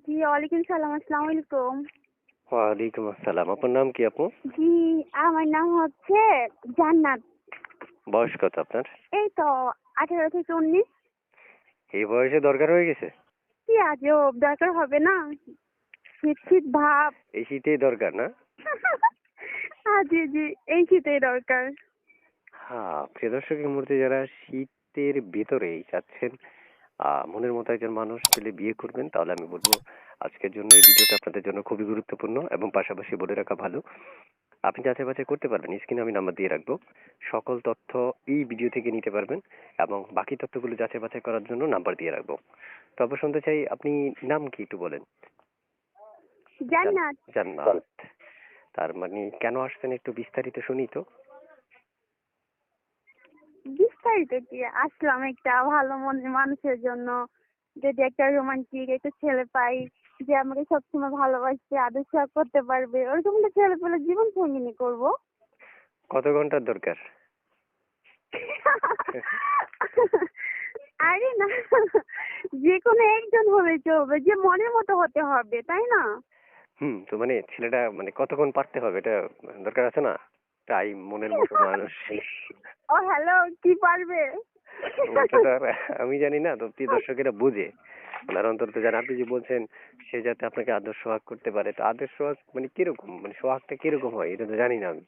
জি, ওয়ালাইকুম সালাম। আসসালামু আলাইকুম। ওয়ালাইকুম আসসালাম। আপনার নাম কি আপু? জি, আমার নাম হচ্ছে জান্নাত। বয়স কত আপনার? এই তো 18 থেকে 19। এই বয়সে দরকার হয়ে গেছে? কি আজব, দরকার হবে না? শীত শীত ভাব। এই শীতেই দরকার না? জি জি, এই শীতেই দরকার। হ্যাঁ, প্রিয় দর্শক, এই মুহূর্তে যারা শীতের ভেতরেই চাচ্ছেন মনের মতো একজন মানুষ পেলে বিয়ে করবেন, তাহলে আমি বলবো আজকের জন্য এই ভিডিওটা আপনাদের জন্য খুবই গুরুত্বপূর্ণ। এবং পাশাপাশি বলে রাখা ভালো, আপনি যাচাই বাছাই করতে পারবেন। স্ক্রিনে আমি নাম্বার দিয়ে রাখবো। সকল তথ্য এই ভিডিও থেকে নিতে পারবেন এবং বাকি তথ্যগুলো যাচাই বাছাই করার জন্য নাম্বার দিয়ে রাখবো। তবে শুনতে চাই, আপনি নাম কি একটু বলেন। জান্নাত। জান্নাত। তার মানে কেন আসছেন একটু বিস্তারিত শুনি তো। বিস্তারিত কি, আসলাম একটা ভালো মনের মানুষের জন্য। যদি একটা রোমান্টিক একটা ছেলে পাই যে আমাকে সবসময় ভালোবাসবে, আদর সোহাগ করতে পারবে, ওরকম একটা ছেলে পেলে জীবন সঙ্গিনী করবো। কত ঘন্টার দরকার? আরে না, যে কোনো একজন হলে চলবে, যে মনের মতো হতে হবে, তাই না? তো মানে ছেলেটা মানে কতক্ষণ পারতে হবে এটা দরকার আছে না? তাই মনের মতো মানুষ। ও হ্যালো, কি পারবে? ওটা তো আর আমি জানি না, তো প্রিয় দর্শকেরা বুঝে। ওনার অন্তত জানেন, আপনি যে বলছেন সে যাতে আপনাকে আদর সোহাগ করতে পারে, তো আদর সোহাগ মানে কিরকম, মানে সোহাগটা কিরকম হয় এটা তো জানি না আমি।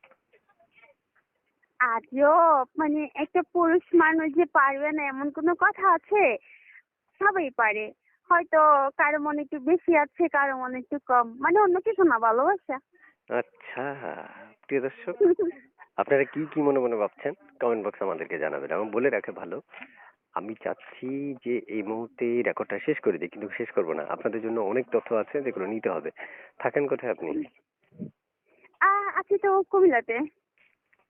আজব, মানে একটা পুরুষ মানুষ যে পারবে না এমন কোনো কথা আছে? সবাই পারে। হয়তো কারো মনে একটু বেশি আছে, কারো মনে একটু কম, মানে অন্য কিছু না, ভালোবাসা। আচ্ছা, প্রিয় দর্শক, আপনারা কি কি মনে মনে ভাবছেন কমেন্ট বক্সে আমাদেরকে জানাবেন। এবং বলে রাখে ভালো, আমি চাচ্ছি যে এই মুহূর্তে রেকর্ডটা শেষ করে দিই, কিন্তু শেষ করব না। আপনাদের জন্য অনেক তথ্য আছে যেগুলো নিতে হবে। থাকেন কোথায় আপনি? আছি তো কুমিল্লাতে।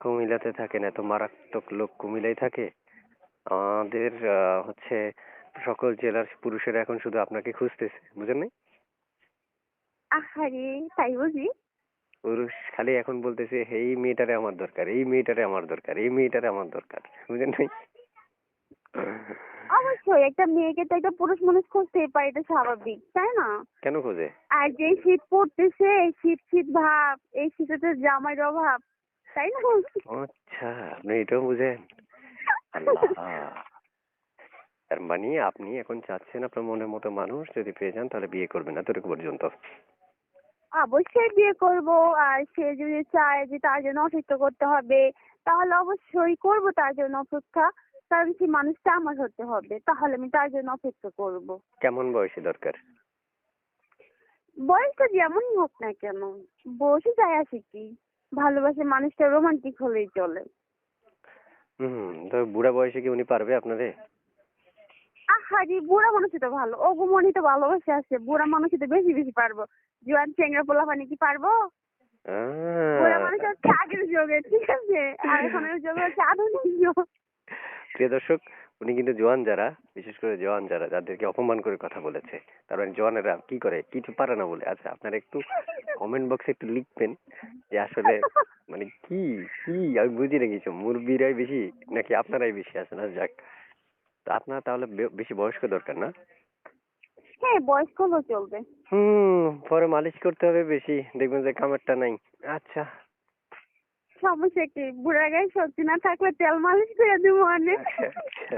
কুমিল্লাতে থাকেন? এত মারাত্মক লোক কুমিল্লায় থাকে? আমাদের হচ্ছে সকল জেলার পুরুষেরা এখন শুধু আপনাকে খুঁজতেছে, বুঝেন নাই? আহারে, তাই বুঝি? পুরুষ খালি এখন বলতেছে, এই মেয়েটারে আমার দরকার, এই মেয়েটারে আমার দরকার, এই মেয়েটারে আমার দরকার, বুঝেন নাই? অবশ্যই একটা মেয়েকে তো একটা পুরুষ মানুষ খুঁজতেই পারে, এটা স্বাভাবিক, তাই না? কেন খোঁজে? আর যে শীত পড়তেছে, এই শীত শীত ভাব, এই শীতে তো জামাইয়ের অভাব, তাই না? আচ্ছা, আপনি এটাও বুঝেন? আল্লাহ! তার মানে আপনি এখন চাচ্ছেন আপনার মনের মতো মানুষ যদি পেয়ে যান তাহলে বিয়ে করবেন, এতটুকু পর্যন্ত? অবশ্যই বিয়ে করব। আর সে যদি চায় যে তার জন্য অপেক্ষা করতে হবে, তাহলে অবশ্যই করব তার জন্য অপেক্ষা। কারণ সেই মানুষটা আমার হতে হবে, তাহলে আমি তার জন্য অপেক্ষা করব। কেমন বয়সী দরকার? বয়সটা যেমনই হোক না কেন, বয়সে যায় আসে কি, ভালোবাসে মানুষটা রোমান্টিক হলেই চলে। তো বুড়া বয়সে কি উনি পারবে আপনারে? আহারে, বুড়া মানুষই তো ভালো, ওগো মনে তো ভালোবাসা আছে, বুড়া মানুষই তো বেশি বেশি পারবো। জোয়ান চেংড়া পোলাপানি কি পারবো? বুড়া আহ, মানুষ হচ্ছে আগের যুগে, ঠিক আছে? আর এখনের যুগ হচ্ছে আধুনিক যুগ। প্রিয় দর্শক, উনি কিন্তু জোয়ান যারা, বিশেষ করে জোয়ান যারা যাদেরকে অপমান করে কথা বলেছে, কারণ জোয়ানেরা কি করে, কিছু পারে না বলে। আচ্ছা, আপনারা একটু কমেন্ট বক্সে একটু লিখবেন যে আসলে মানে কি কি আমি বুঝি না কিছু, মুরব্বীরাই বেশি নাকি আপনারাই বেশি আছেন? আর যাক, তা আপনার তাহলে বেশি বয়স্ক দরকার না? হ্যাঁ, বয়স্ক হলেও চলবে। পরে মালিশ করতে হবে বেশি, দেখবেন যে কামেরটা নাই। আচ্ছা। সমস্যা কি, বুড়া গায়ে শক্তি না থাকলে তেল মালিশ করে দেবো অনেক। আচ্ছা, আচ্ছা।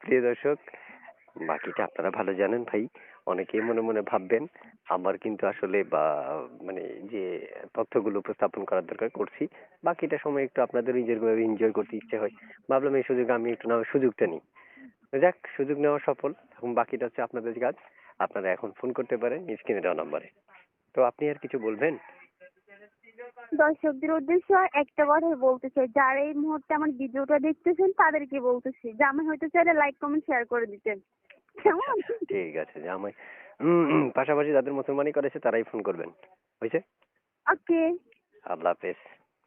প্রিয় দর্শক, বাকিটা আপনারা ভালো জানেন ভাই। অনেকেই মনে মনে ভাববেন আমার কিন্তু আসলে বা মানে যে তথ্যগুলো উপস্থাপন করার দরকার করছি, বাকিটা সময় একটু আপনাদের নিজের এনজয় করতে ইচ্ছে হয়। ভাবলাম এই সুযোগে আমি একটু না হয় সুযোগটা নিই। যাক, সুযোগ নেওয়া সফল। এখন বাকিটা হচ্ছে আপনাদের কাজ। আপনারা এখন ফোন করতে পারেন স্ক্রিনে দেওয়া নাম্বারে। তো আপনি আর কিছু বলবেন? দর্শকদের উদ্দেশ্য একটা কথাই বলতে চাই, যারা এই মুহূর্তে আমার ভিডিওটা দেখতেছেন তাদেরকে বলতেছি যে আমি হয়তো চাইলে লাইক কমেন্ট শেয়ার করে দিতেন, আচ্ছা, কেমন? ঠিক আছে। যে আমায় পাশাপাশি যাদের মুসলমানি করেছে তারাই ফোন করবেন। হয়েছে? ওকে। আল্লাহ হাফেজ।